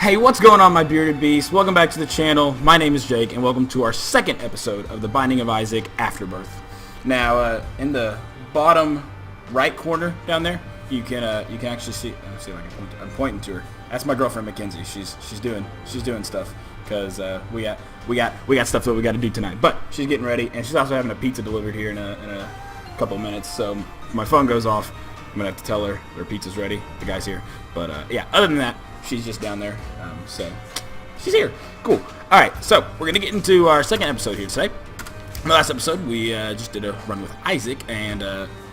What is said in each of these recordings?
Hey, what's going on, my bearded beast? Welcome back to the channel. My name is Jake, and welcome to our second episode of The Binding of Isaac Afterbirth. Now, in the bottom right corner down there, you can actually see. Let me see if I can point. I'm pointing to her. That's my girlfriend Mackenzie. She's doing stuff because we got stuff that we got to do tonight. But she's getting ready, and she's also having a pizza delivered here in a couple of minutes. So if my phone goes off, I'm gonna have to tell her her pizza's ready. The guy's here. But yeah, other than that, she's just down there. So she's here. Cool. All right. So we're gonna get into our second episode here today. In the last episode, we just did a run with Isaac, and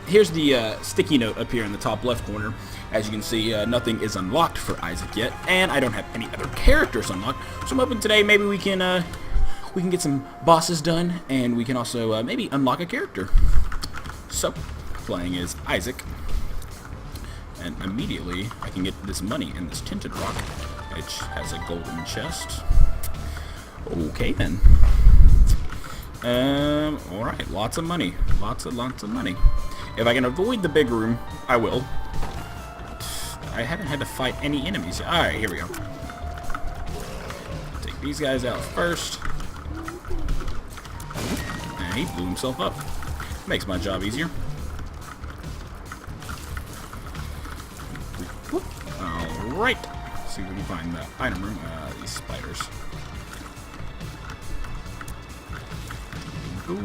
here's the sticky note up here in the top left corner. As you can see, nothing is unlocked for Isaac yet, and I don't have any other characters unlocked. So I'm hoping today maybe we can get some bosses done, and we can also maybe unlock a character. So playing as Isaac. And immediately, I can get this money in this tinted rock, which has a golden chest. Okay, then. Alright, lots of money. Lots of money. If I can avoid the big room, I will. I haven't had to fight any enemies yet. Alright, here we go. Take these guys out first. And he blew himself up. Makes my job easier. Alright, see if we can find the item room. These spiders. Ooh.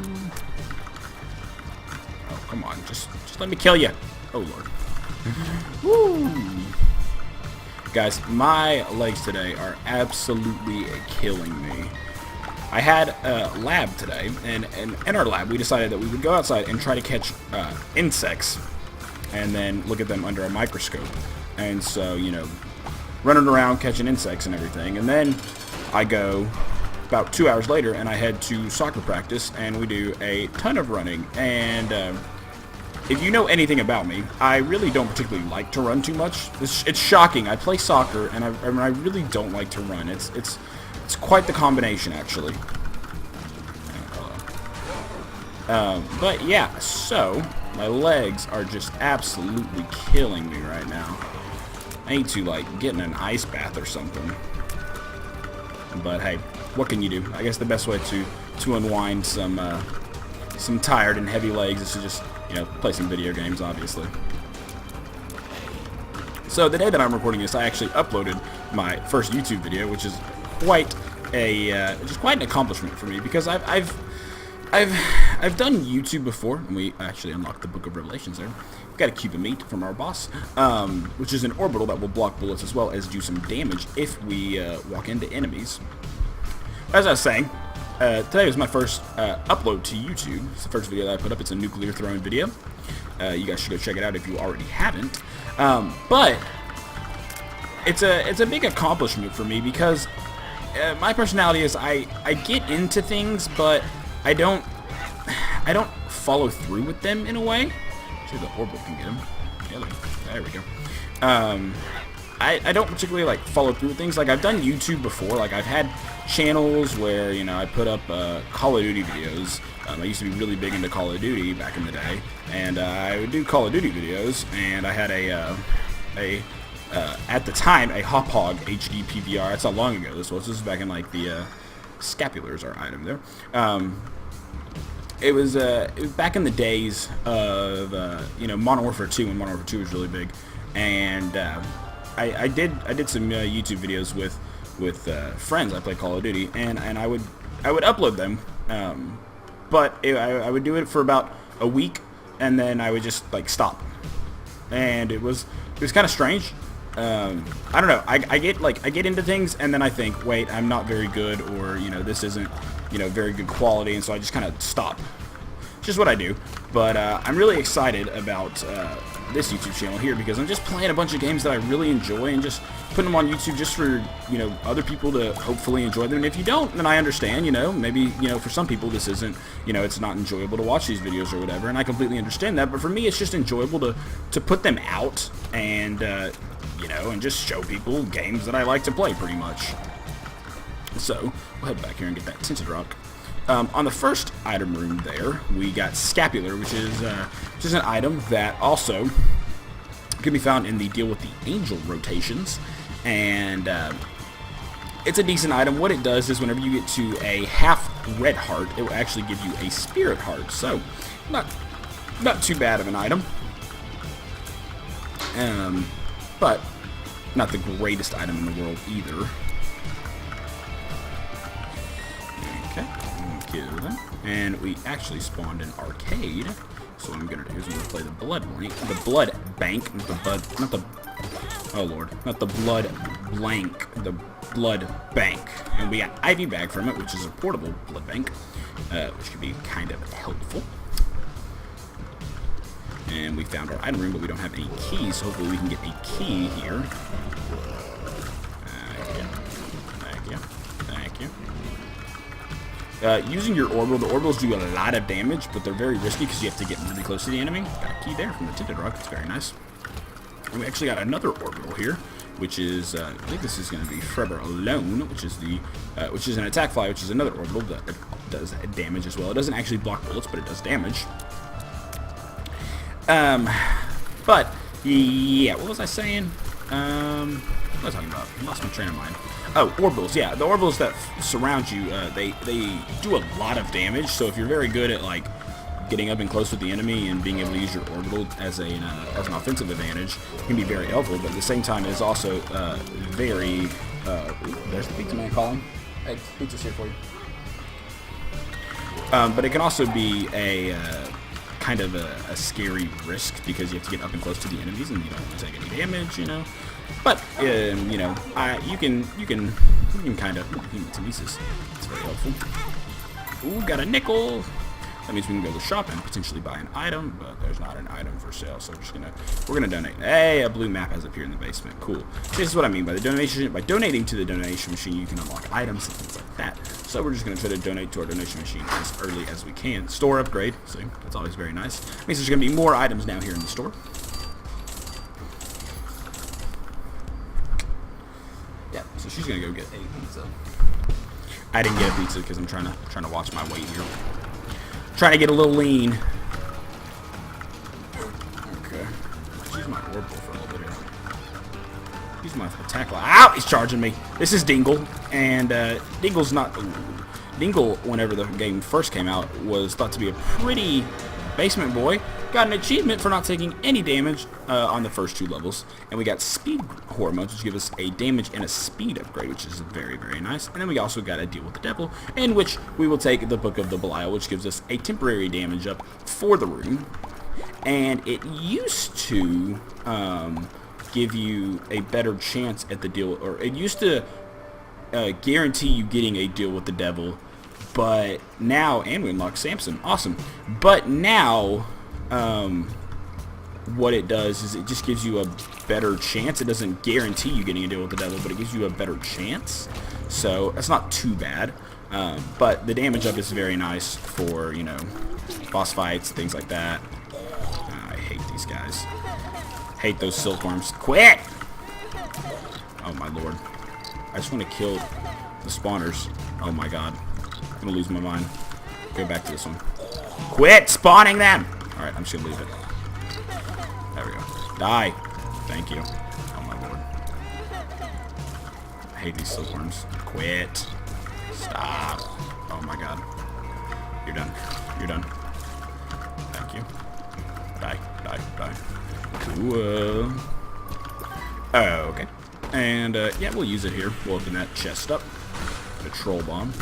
Oh, come on, just let me kill you. Oh, Lord. Woo! Guys, my legs today are absolutely killing me. I had a lab today, and in our lab, we decided that we would go outside and try to catch insects, and then look at them under a microscope. And so, you know, running around catching insects and everything. And then I go about 2 hours later and I head to soccer practice and we do a ton of running. And if you know anything about me, I really don't particularly like to run too much. It's shocking. I play soccer and I really don't like to run. It's quite the combination, actually. But yeah, so my legs are just absolutely killing me right now. I need to, like, get in an ice bath or something. But hey, what can you do? I guess the best way to unwind some tired and heavy legs is to just, you know, play some video games, obviously. So the day that I'm recording this, I actually uploaded my first YouTube video, which is quite an accomplishment for me, because I've done YouTube before, and we actually unlocked the Book of Revelations there. We've got a cube of meat from our boss, which is an orbital that will block bullets as well as do some damage if we walk into enemies. As I was saying, today was my first upload to YouTube. It's the first video that I put up. It's a nuclear throwing video. You guys should go check it out if you already haven't. But it's a big accomplishment for me because my personality is I get into things, but I don't follow through with them in a way. See if the orbital can get him. Yeah, there we go. I don't particularly like follow through with things. Like, I've done YouTube before. Like, I've had channels where, you know, I put up Call of Duty videos. I used to be really big into Call of Duty back in the day, and I would do Call of Duty videos. And I had at the time, a Hop Hog HD PVR. That's how long ago this was. This was back in, like, the scapulars, our item there. It was back in the days of you know, Modern Warfare 2, when Modern Warfare 2 was really big, and I did some YouTube videos with friends. I played Call of Duty, and I would upload them, but I would do it for about a week, and then I would just, like, stop, and it was kind of strange. I don't know. I get into things, and then I think, wait, I'm not very good, or, you know, this isn't, you know, very good quality, and so I just kind of stop. It's just what I do. But I'm really excited about this YouTube channel here, because I'm just playing a bunch of games that I really enjoy and just putting them on YouTube just for, you know, other people to hopefully enjoy them. And if you don't, then I understand, you know, maybe, you know, for some people this isn't, you know, it's not enjoyable to watch these videos or whatever, and I completely understand that. But for me, it's just enjoyable to put them out and you know, and just show people games that I like to play, pretty much. So we'll head back here and get that tinted rock. On the first item room there, we got Scapular, which is an item that also can be found in the Deal with the Angel rotations. And It's a decent item. What it does is whenever you get to a half red heart, it will actually give you a spirit heart. So, not too bad of an item. But not the greatest item in the world either. Okay, kill them. And we actually spawned an arcade. So what I'm gonna do is I'm gonna play the blood bank, oh lord, not the blood blank, the blood bank. And we got IV bag from it, which is a portable blood bank, which could be kind of helpful. And we found our item room, but we don't have any keys, so hopefully we can get a key here. Thank you. Using your orbital, the orbitals do a lot of damage, but they're very risky because you have to get really close to the enemy. Got a key there from the tinted rock. It's very nice. And we actually got another orbital here, which is I think this is going to be Forever Alone, which is an attack fly, which is another orbital that does damage as well. It doesn't actually block bullets, but it does damage. But yeah, what was I saying? What was I talking about? I lost my train of mind. Oh, orbitals. Yeah, the orbitals that surround you, they do a lot of damage. So if you're very good at like getting up and close with the enemy and being able to use your orbital as an offensive advantage, it can be very helpful. But at the same time, it's also very. There's the pizza man calling. Hey, pizza's here for you. But it can also be a kind of a scary risk because you have to get up and close to the enemies and you don't want to take any damage, you know. But you know, you can kind of telekinesis. It's very helpful. Ooh, got a nickel. That means we can go to the shop and potentially buy an item, but there's not an item for sale, so we're gonna donate. Hey, a blue map has appeared in the basement. Cool. This is what I mean by the donation. By donating to the donation machine, you can unlock items and things like that. So we're just gonna try to donate to our donation machine as early as we can. Store upgrade. See, that's always very nice. It means there's gonna be more items now here in the store. Yeah. So she's gonna go get a pizza. I didn't get a pizza because I'm trying to watch my weight here. Trying to get a little lean. Okay. Use my orbital for a little bit here. Use my attack line. Ow! He's charging me. This is Dingle. And Dingle's not... Dingle, whenever the game first came out, was thought to be a pretty basement boy. Got an achievement for not taking any damage on the first 2 levels. And we got speed hormones, which give us a damage and a speed upgrade, which is very, very nice. And then we also got a deal with the devil, in which we will take the Book of the Belial, which gives us a temporary damage up for the room. And it used to give you a better chance at the deal, or it used to guarantee you getting a deal with the devil. But now, and we unlock Samson. Awesome. But now... what it does is it just gives you a better chance. It doesn't guarantee you getting a deal with the devil, but it gives you a better chance. So that's not too bad. But the damage up is very nice for, you know, boss fights, things like that. I hate these guys. Hate those silkworms. Quit! Oh my lord. I just want to kill the spawners. Oh my god. I'm gonna lose my mind. Go back to this one. Quit spawning them! Alright, I'm just gonna leave it. There we go. Die! Thank you. Oh my lord. I hate these silkworms. Quit. Stop. Oh my god. You're done. You're done. Thank you. Die. Die. Die. Cool. Okay. And, yeah, we'll use it here. We'll open that chest up. The troll bomb.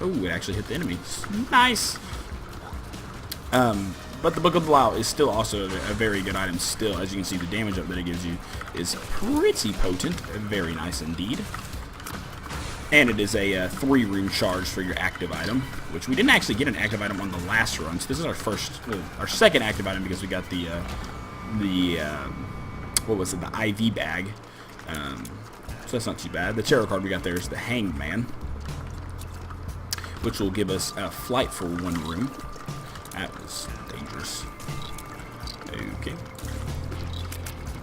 Oh, it actually hit the enemies. Nice! But the Book of Belial is still also a very good item still. As you can see, the damage up that it gives you is pretty potent. Very nice indeed. And it is a 3-room charge for your active item, which we didn't actually get an active item on the last run. So this is our second active item because we got what was it, the IV bag. So that's not too bad. The tarot card we got there is the Hanged Man, which will give us a flight for 1 room. That was dangerous. Okay.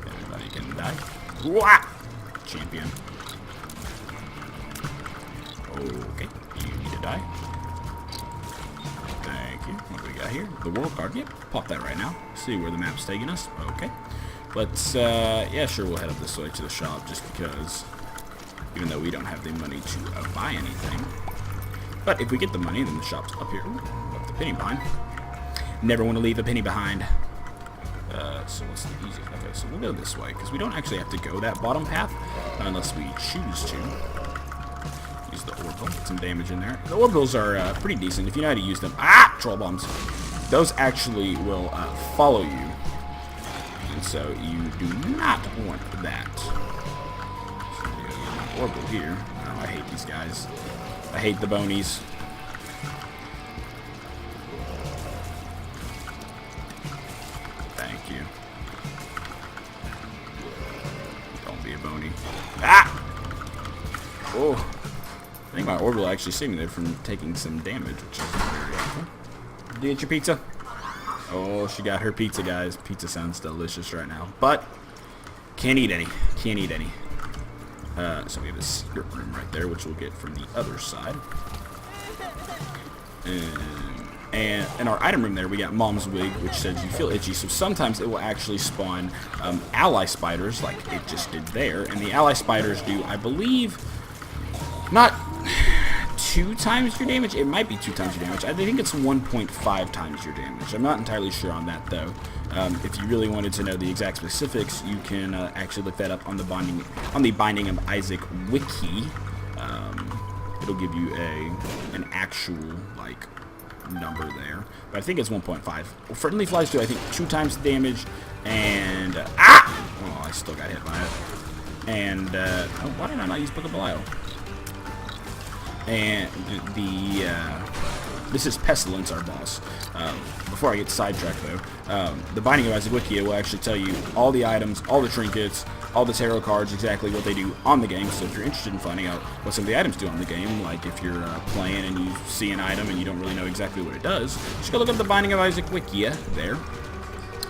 Everybody can die. Wah! Champion. Okay. You need to die. Thank you. What do we got here? The world card. Yep. Pop that right now. See where the map's taking us. Okay. Let's, yeah, sure, we'll head up this way to the shop just because even though we don't have the money to buy anything. But if we get the money, then the shop's up here. Ooh, left the penny behind. Never want to leave a penny behind. So what's the easiest? Okay, so we'll go this way, because we don't actually have to go that bottom path unless we choose to. Use the orbital, get some damage in there. The orbitals are pretty decent if you know how to use them. Ah! Troll bombs. Those actually will follow you, and so you do not want that. So orbital here. Oh, I hate these guys. I hate the bonies. Thank you. Don't be a bony. Ah! Oh. I think my orbital actually saved me there from taking some damage, which is very helpful. Did you get your pizza? Oh, she got her pizza, guys. Pizza sounds delicious right now. But, can't eat any. Can't eat any. So we have a secret room right there, which we'll get from the other side. And in our item room there, we got Mom's Wig, which says you feel itchy. So sometimes it will actually spawn ally spiders, like it just did there. And the ally spiders do, I believe, not 2 times your damage. It might be 2 times your damage. I think it's 1.5 times your damage. I'm not entirely sure on that, though. If you really wanted to know the exact specifics, you can actually look that up on the Binding of Isaac wiki. It'll give you an actual like number there, but I think it's 1.5. Friendly flies do, I think, 2 times the damage, and oh, I still got hit by it. And oh, why did I not use Book of Belial? And this is Pestilence, our boss. Before I get sidetracked, though, the Binding of Isaac Wiki will actually tell you all the items, all the trinkets, all the tarot cards, exactly what they do on the game. So if you're interested in finding out what some of the items do on the game, like if you're playing and you see an item and you don't really know exactly what it does, just go look up the Binding of Isaac Wiki there.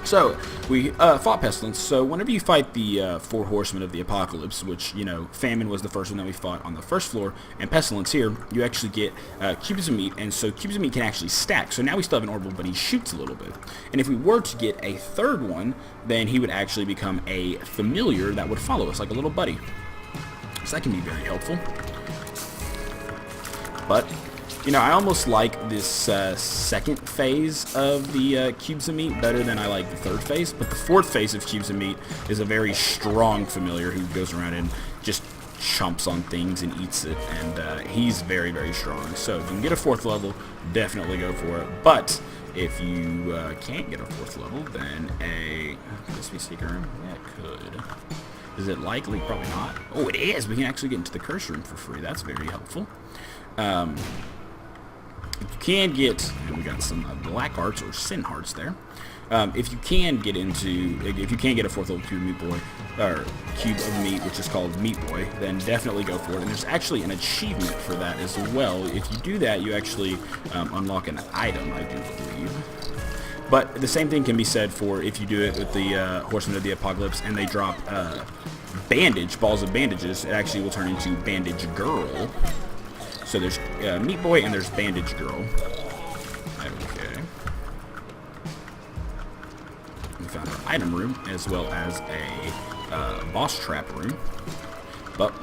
So, we fought Pestilence. So, whenever you fight the 4 Horsemen of the Apocalypse, which, you know, Famine was the first one that we fought on the first floor, and Pestilence here, you actually get cubes of meat, and so cubes of meat can actually stack. So now we still have an orbital, but he shoots a little bit. And if we were to get a 3rd one, then he would actually become a familiar that would follow us, like a little buddy. So that can be very helpful. But you know, I almost like this second phase of the cubes of meat better than I like the 3rd phase. But the 4th phase of cubes of meat is a very strong familiar who goes around and just chomps on things and eats it. And he's very, very strong. So if you can get a 4th level, definitely go for it. But if you can't get a 4th level, then could this be a secret room? Yeah, it could. Is it likely? Probably not. Oh, it is! We can actually get into the curse room for free. That's very helpful. If you can get, and we got some black hearts or sin hearts there. If you can get a 4th level cube meat boy, or cube of meat, which is called Meat Boy, then definitely go for it. And there's actually an achievement for that as well. If you do that, you actually unlock an item, I do believe. But the same thing can be said for if you do it with the Horsemen of the Apocalypse, and they drop balls of bandages. It actually will turn into Bandage Girl. So there's Meat Boy and there's Bandage Girl. Okay. We found our item room as well as a boss trap room. But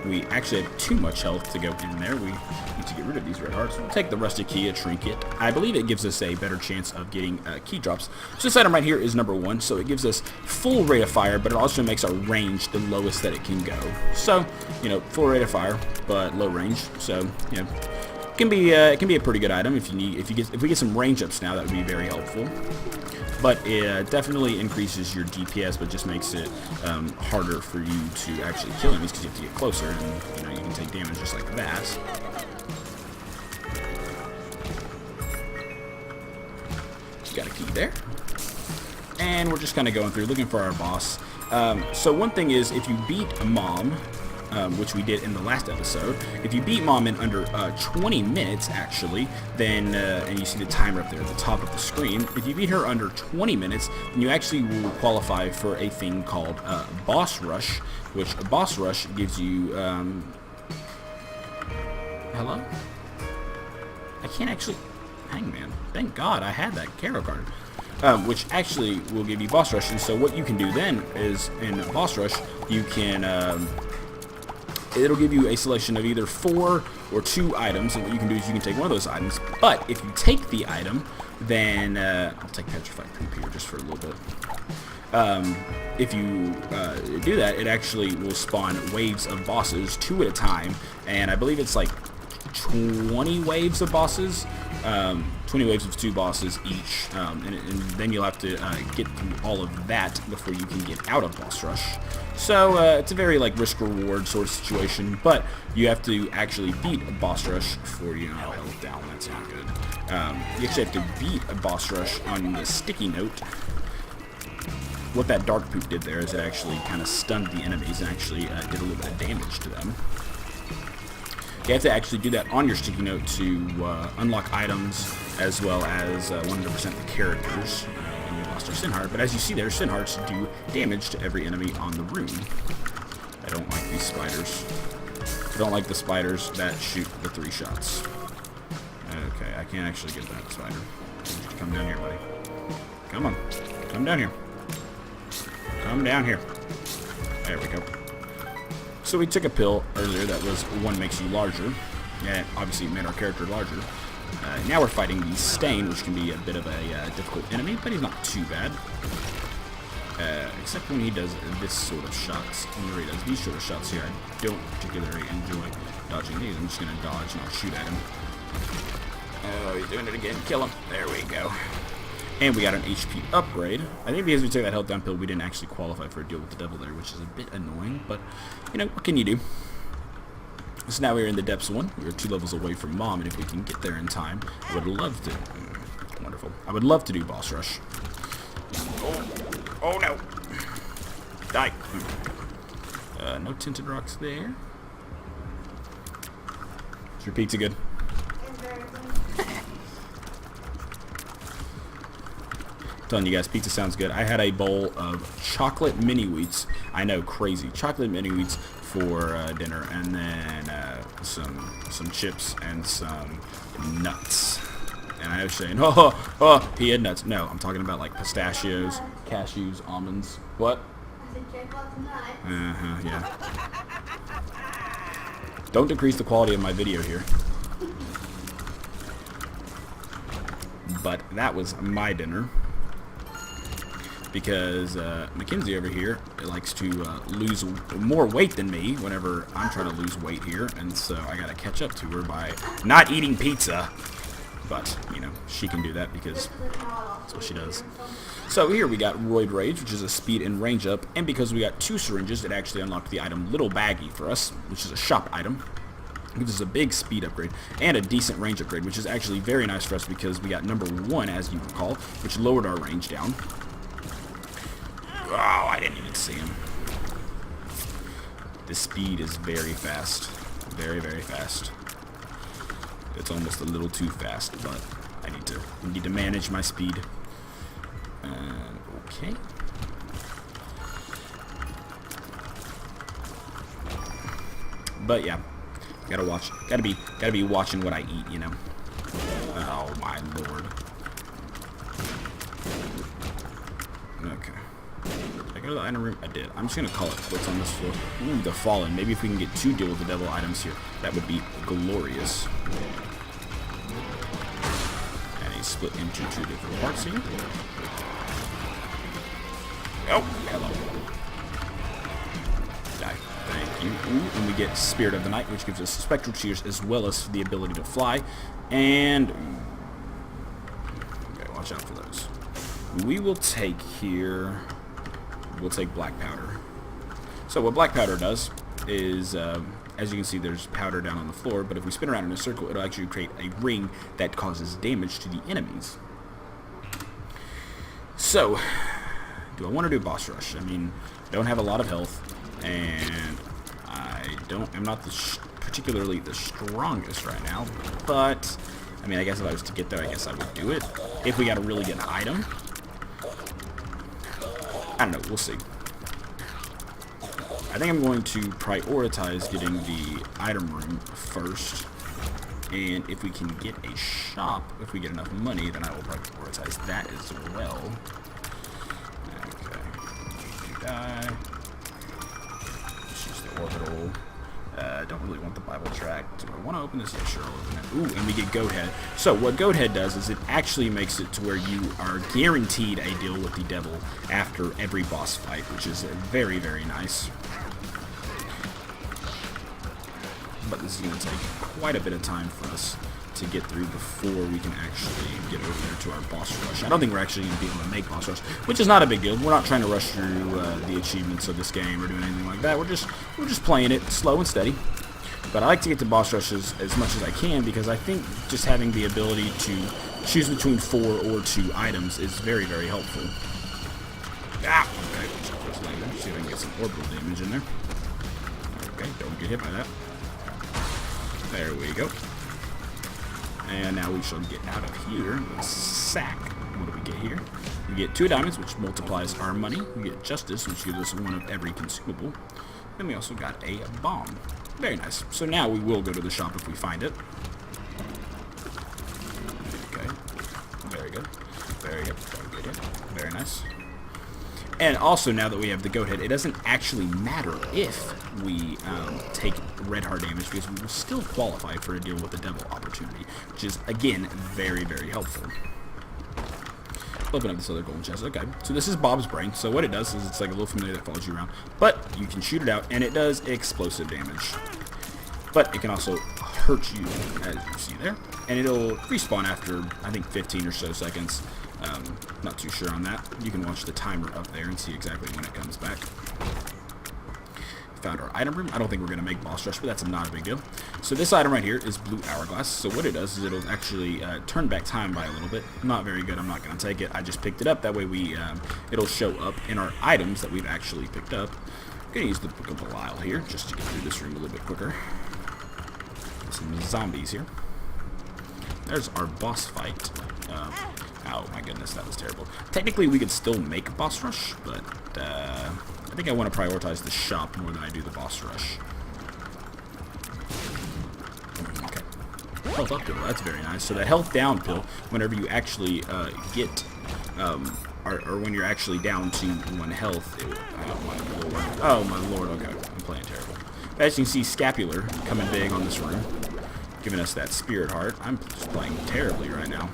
we actually have too much health to go in there. We need to get rid of these red hearts. We'll take the rusty key, a trinket. I believe it gives us a better chance of getting key drops. So this item right here is number 1. So it gives us full rate of fire, but it also makes our range the lowest that it can go. So, you know, full rate of fire, but low range. So, you know, it can be a pretty good item if we get some range ups now. That would be very helpful. But it definitely increases your DPS, but just makes it harder for you to actually kill enemies because you have to get closer, and you know you can take damage just like that. Got a key there, and we're just kind of going through looking for our boss. So one thing is, if you beat a Mom, which we did in the last episode, if you beat Mom in under 20 minutes, actually, then, and you see the timer up there at the top of the screen, if you beat her under 20 minutes, then you actually will qualify for a thing called Boss Rush, which a Boss Rush gives you, hello? I can't actually, Hangman, thank God I had that Caro card. Which actually will give you Boss Rush, and so what you can do then is, in Boss Rush, you can, it'll give you a selection of either 4 or 2 items, and what you can do is you can take one of those items, but if you take the item, then, I'll take Petrified Poop here just for a little bit. If you do that, it actually will spawn waves of bosses 2 at a time, and I believe it's like 20 waves of bosses, 20 waves of 2 bosses each, and then you'll have to get through all of that before you can get out of boss rush. So it's a very like risk-reward sort of situation, but you have to actually beat a boss rush for, you know, health down. That's not good. You actually have to beat a boss rush on the sticky note. What that dark poop did there is it actually kind of stunned the enemies and actually did a little bit of damage to them. You have to actually do that on your sticky note to unlock items as well as 100% the characters. And you lost our Sin Heart, but as you see there, Sin Hearts do damage to every enemy on the room. I don't like these spiders. I don't like the spiders that shoot the 3 shots. Okay, I can't actually get that spider. Come down here, buddy. Come on. Come down here. Come down here. There we go. So we took a pill earlier that was one makes you larger, and obviously it made our character larger. Now we're fighting the Stain, which can be a bit of a difficult enemy, but he's not too bad. Except when he does this sort of shots. Whenever he does these sort of shots here, I don't particularly enjoy dodging these. I'm just going to dodge and I'll shoot at him. Oh, he's doing it again. Kill him. There we go. And we got an HP upgrade. I think because we took that health down pill, we didn't actually qualify for a deal with the devil there, which is a bit annoying, but, you know, what can you do? So now we're in the depths 1. We're 2 levels away from Mom, and if we can get there in time, I would love to. Wonderful. I would love to do boss rush. Oh no. Die. No tinted rocks there. Is your pizza good? Telling you guys, pizza sounds good. I had a bowl of chocolate mini wheats. I know, crazy. Chocolate mini wheats for dinner, and then some chips and some nuts. And I was saying, oh, he had nuts. No, I'm talking about like pistachios, cashews, almonds. What? Yeah. Don't decrease the quality of my video here. But that was my dinner. Because Mackenzie over here likes to lose more weight than me whenever I'm trying to lose weight here, and so I gotta catch up to her by not eating pizza. But, you know, she can do that because that's what she does. So here we got Roid Rage, which is a speed and range up, and because we got 2 syringes, it actually unlocked the item Little Baggy for us, which is a shop item. This is a big speed upgrade and a decent range upgrade, which is actually very nice for us because we got number 1, as you recall, which lowered our range down. Oh, I didn't even see him. The speed is very fast. Very, very fast. It's almost a little too fast, but I need to manage my speed. Okay. But yeah, gotta be watching what I eat, you know. Oh my lord. Okay. Did I go to the item room? I did. I'm just gonna call it quits on this floor. Ooh, the Fallen. Maybe if we can get 2 deal with the devil items here, that would be glorious. And he's split into 2 different parts here. Oh, hello. Die. Thank you. Ooh, and we get Spirit of the Night, which gives us Spectral Cheers as well as the ability to fly. And okay, watch out for those. We will take here. We'll take Black Powder. So what Black Powder does is, as you can see, there's powder down on the floor, but if we spin around in a circle, it'll actually create a ring that causes damage to the enemies. So, do I want to do boss rush? I mean, I don't have a lot of health, and I'm not particularly the strongest right now, but, I mean, I guess if I was to get there, I guess I would do it. If we got a really good item. I don't know, we'll see. I think I'm going to prioritize getting the item room first. And if we can get a shop, if we get enough money, then I will prioritize that as well. Okay. Die. Let's use the orbital. Don't really want the Bible tract. Do I want to open this? Yeah, sure, I'll open it. Ooh, and we get Goat Head. So what Goat Head does is it actually makes it to where you are guaranteed a deal with the devil after every boss fight, which is very, very nice. But this is going to take quite a bit of time for us to get through before we can actually get over there to our boss rush. I don't think we're actually going to be able to make boss rush, which is not a big deal. We're not trying to rush through the achievements of this game or doing anything like that. We're just playing it slow and steady. But I like to get to boss rushes as much as I can because I think just having the ability to choose between 4 or 2 items is very, very helpful. Ah! Okay, see if I can get some orbital damage in there. Okay, don't get hit by that. There we go. And now we shall get out of here. Let's sack. What do we get here? We get 2 diamonds, which multiplies our money. We get justice, which gives us 1 of every consumable. Then we also got a bomb. Very nice. So now we will go to the shop if we find it. Okay. Very good. Very good. Very good. Very nice. And also, now that we have the Goat Head, it doesn't actually matter if we take red heart damage because we will still qualify for a deal with the devil opportunity, which is, again, very, very helpful. Open up this other golden chest. Okay, so this is Bob's Brain. So what it does is it's like a little familiar that follows you around, but you can shoot it out, and it does explosive damage. But it can also hurt you, as you see there, and it'll respawn after, I think, 15 or so seconds. Not too sure on that. You can watch the timer up there and see exactly when it comes back. Found our item room. I don't think we're going to make boss rush, but that's not a big deal. So this item right here is Blue Hourglass. So what it does is it'll actually turn back time by a little bit. Not very good. I'm not going to take it. I just picked it up. That way it'll show up in our items that we've actually picked up. I'm going to use the Book of Belial here just to get through this room a little bit quicker. Some zombies here. There's our boss fight. Oh my goodness, that was terrible. Technically, we could still make a boss rush, but I think I want to prioritize the shop more than I do the boss rush. Okay. Health up pill, that's very nice. So the health down pill, whenever you actually get, or when you're actually down to 1 health, oh my lord, okay, I'm playing terrible. As you can see, Scapular coming big on this room, giving us that spirit heart. I'm just playing terribly right now.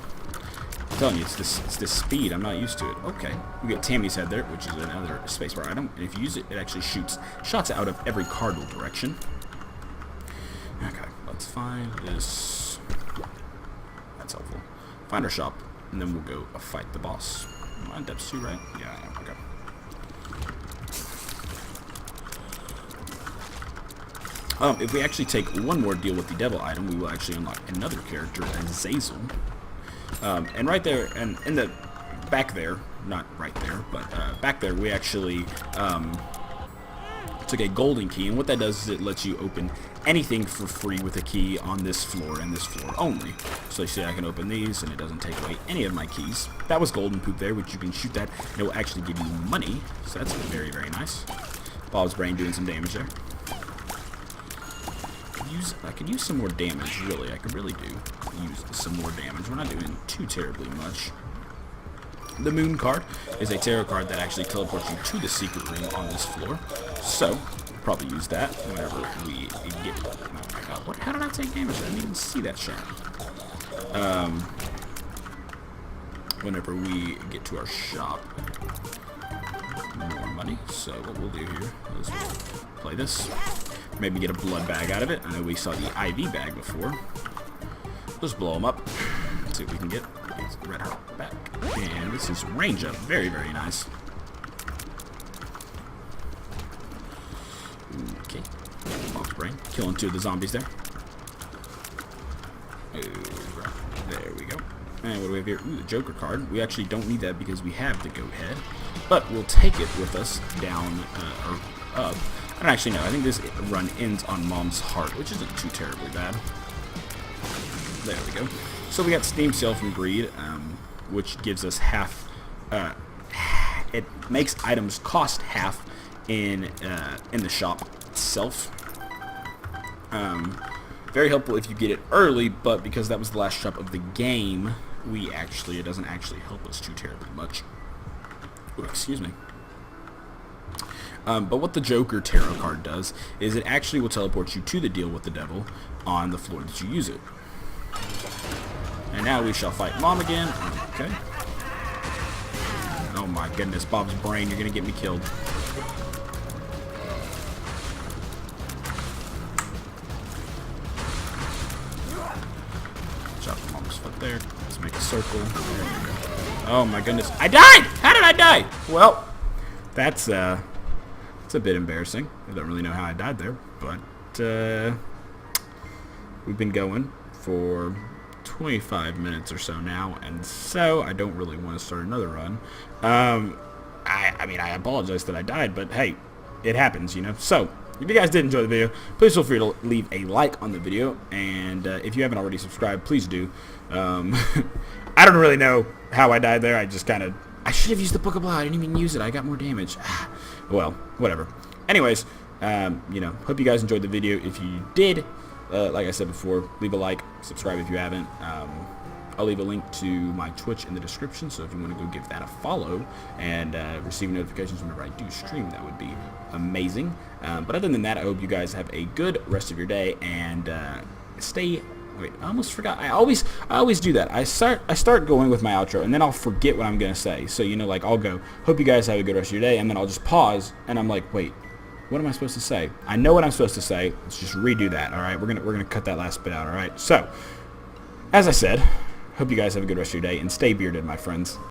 I'm telling you, it's this speed. I'm not used to it. Okay. We got Tammy's Head there, which is another spacebar item. And if you use it, it actually shoots shots out of every cardinal direction. Okay. Let's find this. That's helpful. Find our shop, and then we'll go fight the boss. Am I in depths 2, right? Yeah, I am. Okay. If we actually take 1 more deal with the devil item, we will actually unlock another character, Azazel. And right there, and in the back there, not right there, but back there, we actually took a golden key, and what that does is it lets you open anything for free with a key on this floor and this floor only. So you see I can open these, and it doesn't take away any of my keys. That was golden poop there, which you can shoot that, and it will actually give you money, so that's very, very nice. Bob's Brain doing some damage there. I could use some more damage, really. I could really use some more damage. We're not doing too terribly much. The Moon card is a tarot card that actually teleports you to the secret room on this floor. So, we'll probably use that whenever we get... Oh my god, how did I take damage? I didn't even see that shot. Whenever we get to our shop. More money. So, what we'll do here is we'll play this. Maybe get a blood bag out of it. I know we saw the IV bag before. Just blow them up. Let's see what we can get. It's red heart back. And this is range up. Very, very nice. Okay. Bob's Brain. Killing 2 of the zombies there. There we go. And what do we have here? Ooh, the Joker card. We actually don't need that because we have the Goat Head. But we'll take it with us down, or up. I don't actually know. I think this run ends on Mom's Heart, which isn't too terribly bad. There we go. So we got Steam Sale from Greed, which gives us half. It makes items cost half in the shop itself. Very helpful if you get it early, but because that was the last shop of the game, it doesn't actually help us too terribly much. Ooh, excuse me. But what the Joker tarot card does is it actually will teleport you to the deal with the devil on the floor that you use it. And now we shall fight Mom again. Okay. Oh my goodness, Bob's brain, you're gonna get me killed. Chop Mom's foot there. Let's make a circle. There we go. Oh my goodness, I died! How did I die? Well, that's a bit embarrassing. I don't really know how I died there, but we've been going for 25 minutes or so now, and so I don't really want to start another run. I mean, I apologize that I died, but hey, it happens, you know. So, if you guys did enjoy the video, please feel free to leave a like on the video, and if you haven't already subscribed, please do. I don't really know how I died there. I just kind of... I should have used the Book of Blood. I didn't even use it. I got more damage. Well, whatever. Anyways, you know, hope you guys enjoyed the video. If you did, like I said before, leave a like, subscribe if you haven't. I'll leave a link to my Twitch in the description, so if you want to go give that a follow and receive notifications whenever I do stream, that would be amazing. But other than that, I hope you guys have a good rest of your day, and stay... Wait, I almost forgot. I always do that. I start going with my outro, and then I'll forget what I'm gonna say. So, you know, like, I'll go, hope you guys have a good rest of your day, and then I'll just pause, and I'm like, wait, what am I supposed to say? I know what I'm supposed to say. Let's just redo that. All right, we're gonna cut that last bit out. All right. So, as I said, hope you guys have a good rest of your day, and stay bearded, my friends.